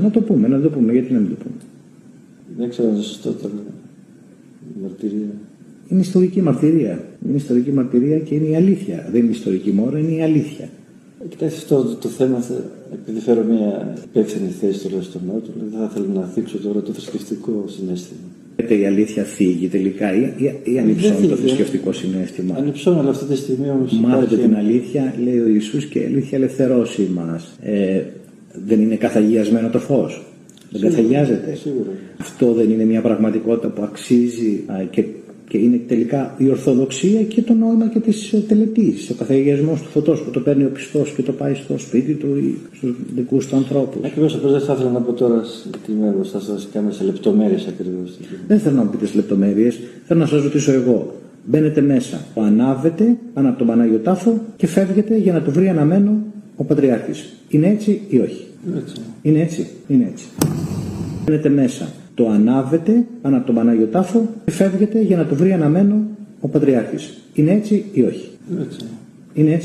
Να το πούμε, γιατί να μην το πούμε. Δεν ξέρω αν είναι σωστό τώρα. Η μαρτυρία. Είναι ιστορική μαρτυρία. Είναι ιστορική μαρτυρία και είναι η αλήθεια. Δεν είναι ιστορική μόνο, είναι η αλήθεια. Κοιτάξτε, αυτό το θέμα, επειδή φέρω μια υπεύθυνη θέση τώρα στο Νότο, δεν θα ήθελα να θίξω τώρα το θρησκευτικό συναίσθημα. Η αλήθεια φύγει τελικά ή ανυψώνει το θρησκευτικό συναίσθημα? Ανυψώνει, αλλά αυτή τη στιγμή όμως. Μάθετε την αλήθεια, λέει ο Ιησούς, και η αλήθεια ελευθερώσει μας. Δεν είναι καθαγιασμένο το φως? Δεν καθαγιάζεται? Σίγουρα. Αυτό δεν είναι μια πραγματικότητα που αξίζει και είναι τελικά η ορθοδοξία και το νόημα και της τελετής, ο καθαγιασμός του φωτός που το παίρνει ο πιστός και το πάει στο σπίτι του ή στους δικούς του ανθρώπους. Ακριβώς, απλώς δεν θα ήθελα να πω τώρα συγκεκριμένως, θα σας κάνω σε λεπτομέρειες ακριβώς. Δεν θέλω να μου πείτε λεπτομέρειες, θέλω να σας ρωτήσω εγώ. Μπαίνετε μέσα, ανάβετε πάνω από τον Πανάγιο Τάφο και φεύγετε για να το βρει αναμένο ο Πατριάρχης. Είναι έτσι ή όχι? Έτσι. Είναι έτσι? Είναι έτσι. Μπαίνετε μέσα, το ανάβετε πάνω από τον Πανάγιο Τάφο και φεύγετε για να το βρει αναμένο ο Πατριάρχης. Είναι έτσι ή όχι? Έτσι. Είναι έτσι.